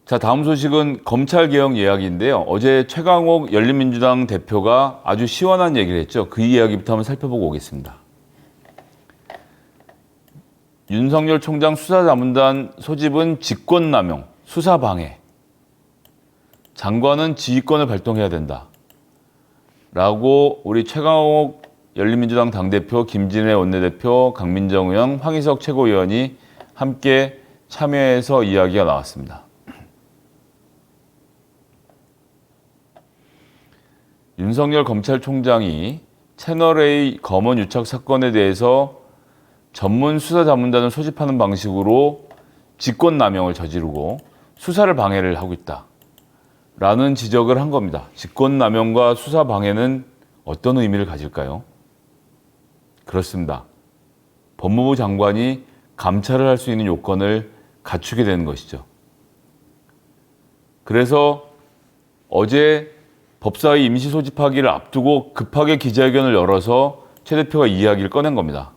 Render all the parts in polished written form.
자, 다음 소식은 검찰개혁 이야기인데요. 어제 최강욱 열린민주당 대표가 아주 시원한 얘기를 했죠. 그 이야기부터 한번 살펴보고 오겠습니다. 윤석열 총장 수사자문단 소집은 직권남용, 수사방해. 장관은 지휘권을 발동해야 된다. 라고 우리 최강욱 열린민주당 당대표, 김진애 원내대표, 강민정 의원, 황희석 최고위원이 함께 참여해서 이야기가 나왔습니다. 윤석열 검찰총장이 채널A 검언 유착 사건에 대해서 전문 수사자문단을 소집하는 방식으로 직권남용을 저지르고 수사를 방해를 하고 있다라는 지적을 한 겁니다. 직권남용과 수사방해는 어떤 의미를 가질까요? 그렇습니다. 법무부 장관이 감찰을 할 수 있는 요건을 갖추게 되는 것이죠. 그래서 어제 법사위 임시 소집하기를 앞두고 급하게 기자회견을 열어서 최 대표가 이야기를 꺼낸 겁니다.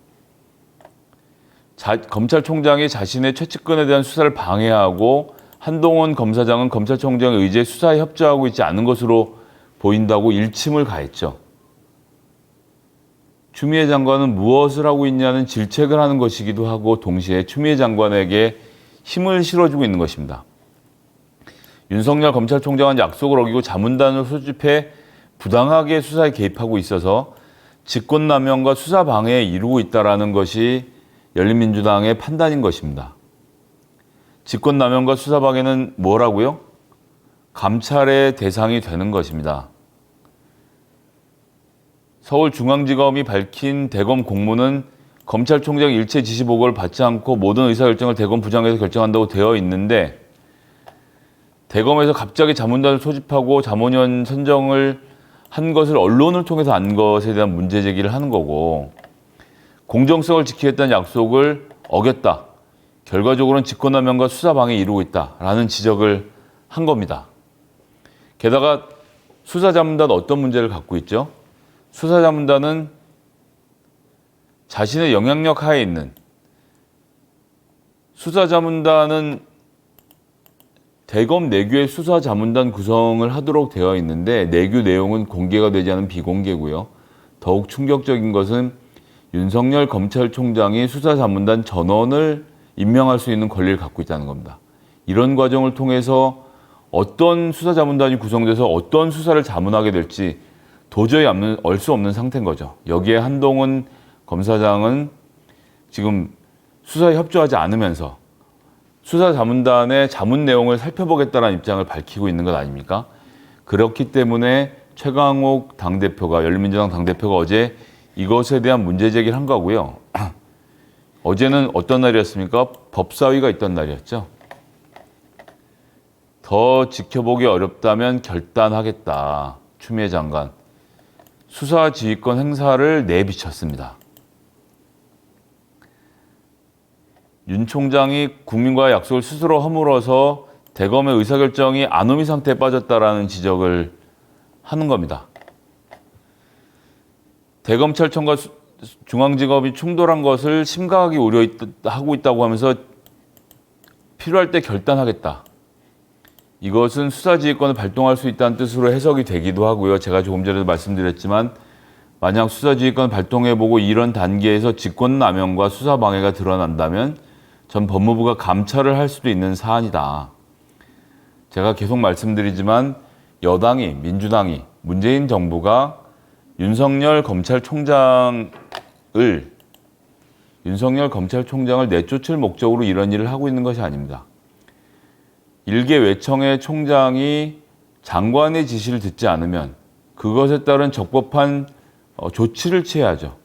검찰총장이 자신의 최측근에 대한 수사를 방해하고 한동훈 검사장은 검찰총장의 의지에 수사에 협조하고 있지 않은 것으로 보인다고 일침을 가했죠. 추미애 장관은 무엇을 하고 있냐는 질책을 하는 것이기도 하고 동시에 추미애 장관에게 힘을 실어주고 있는 것입니다. 윤석열 검찰총장은 약속을 어기고 자문단을 소집해 부당하게 수사에 개입하고 있어서 직권남용과 수사방해에 이루고 있다는 것이 열린민주당의 판단인 것입니다. 직권남용과 수사방해는 뭐라고요? 감찰의 대상이 되는 것입니다. 서울중앙지검이 밝힌 대검 공문은 검찰총장 일체 지시 보고를 받지 않고 모든 의사결정을 대검 부장에서 결정한다고 되어 있는데 대검에서 갑자기 자문단을 소집하고 자문위원 선정을 한 것을 언론을 통해서 안 것에 대한 문제 제기를 하는 거고 공정성을 지키겠다는 약속을 어겼다. 결과적으로는 직권남용과 수사방해에 이루고 있다라는 지적을 한 겁니다. 게다가 수사자문단 어떤 문제를 갖고 있죠? 수사자문단은 자신의 영향력 하에 있는 수사자문단은 대검 내규의 수사자문단 구성을 하도록 되어 있는데 내규 내용은 공개가 되지 않은 비공개고요. 더욱 충격적인 것은 윤석열 검찰총장이 수사자문단 전원을 임명할 수 있는 권리를 갖고 있다는 겁니다. 이런 과정을 통해서 어떤 수사자문단이 구성돼서 어떤 수사를 자문하게 될지 도저히 알 수 없는 상태인 거죠. 여기에 한동훈 검사장은 지금 수사에 협조하지 않으면서 수사자문단의 자문 내용을 살펴보겠다는 입장을 밝히고 있는 것 아닙니까? 그렇기 때문에 최강욱 당대표가 열린민주당 당대표가 어제 이것에 대한 문제 제기를 한 거고요. 어제는 어떤 날이었습니까? 법사위가 있던 날이었죠. 더 지켜보기 어렵다면 결단하겠다. 추미애 장관. 수사지휘권 행사를 내비쳤습니다. 윤 총장이 국민과의 약속을 스스로 허물어서 대검의 의사결정이 아노미 상태에 빠졌다라는 지적을 하는 겁니다. 대검찰청과 중앙지검이 충돌한 것을 심각하게 우려하고 있다고 하면서 필요할 때 결단하겠다. 이것은 수사지휘권을 발동할 수 있다는 뜻으로 해석이 되기도 하고요. 제가 조금 전에도 말씀드렸지만 만약 수사지휘권을 발동해보고 이런 단계에서 직권남용과 수사방해가 드러난다면 전 법무부가 감찰을 할 수도 있는 사안이다. 제가 계속 말씀드리지만 여당이, 민주당이, 문재인 정부가 윤석열 검찰총장을 내쫓을 목적으로 이런 일을 하고 있는 것이 아닙니다. 일개 외청의 총장이 장관의 지시를 듣지 않으면 그것에 따른 적법한 조치를 취해야죠.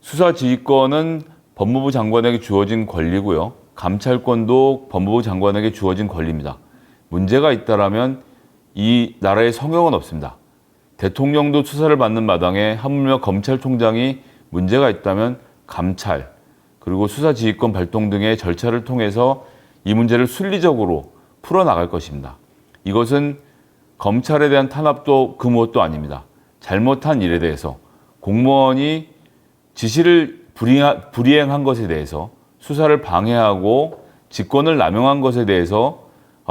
수사지휘권은 법무부 장관에게 주어진 권리고요. 감찰권도 법무부 장관에게 주어진 권리입니다. 문제가 있다라면 이 나라에 성형은 없습니다. 대통령도 수사를 받는 마당에 하물며 검찰총장이 문제가 있다면 감찰, 그리고 수사지휘권 발동 등의 절차를 통해서 이 문제를 순리적으로 풀어나갈 것입니다. 이것은 검찰에 대한 탄압도 그 무엇도 아닙니다. 잘못한 일에 대해서 공무원이 지시를 불이행한 것에 대해서 수사를 방해하고 직권을 남용한 것에 대해서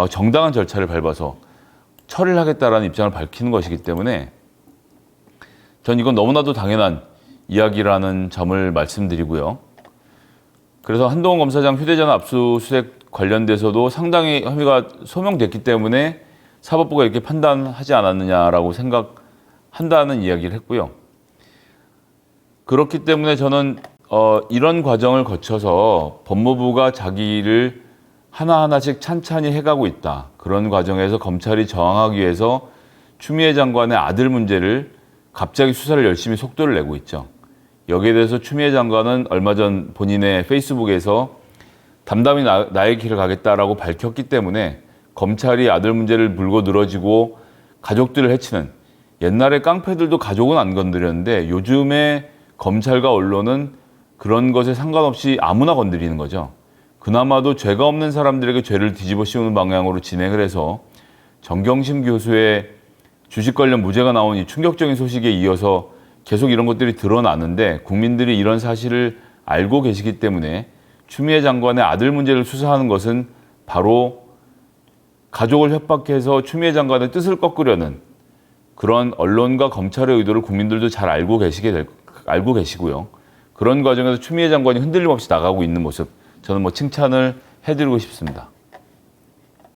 정당한 절차를 밟아서 처리를 하겠다라는 입장을 밝히는 것이기 때문에 전 이건 너무나도 당연한 이야기라는 점을 말씀드리고요. 그래서 한동훈 검사장 휴대전화 압수수색 관련돼서도 상당히 혐의가 소명됐기 때문에 사법부가 이렇게 판단하지 않았느냐라고 생각한다는 이야기를 했고요. 그렇기 때문에 저는 이런 과정을 거쳐서 법무부가 자기를 하나하나씩 찬찬히 해가고 있다. 그런 과정에서 검찰이 저항하기 위해서 추미애 장관의 아들 문제를 갑자기 수사를 열심히 속도를 내고 있죠. 여기에 대해서 추미애 장관은 얼마 전 본인의 페이스북에서 담담히 나의 길을 가겠다라고 밝혔기 때문에 검찰이 아들 문제를 물고 늘어지고 가족들을 해치는, 옛날에 깡패들도 가족은 안 건드렸는데 요즘에 검찰과 언론은 그런 것에 상관없이 아무나 건드리는 거죠. 그나마도 죄가 없는 사람들에게 죄를 뒤집어 씌우는 방향으로 진행을 해서 정경심 교수의 주식 관련 무죄가 나온 이 충격적인 소식에 이어서 계속 이런 것들이 드러나는데, 국민들이 이런 사실을 알고 계시기 때문에 추미애 장관의 아들 문제를 수사하는 것은 바로 가족을 협박해서 추미애 장관의 뜻을 꺾으려는 그런 언론과 검찰의 의도를 국민들도 잘 알고 계시고요. 그런 과정에서 추미애 장관이 흔들림 없이 나가고 있는 모습, 저는 칭찬을 해드리고 싶습니다.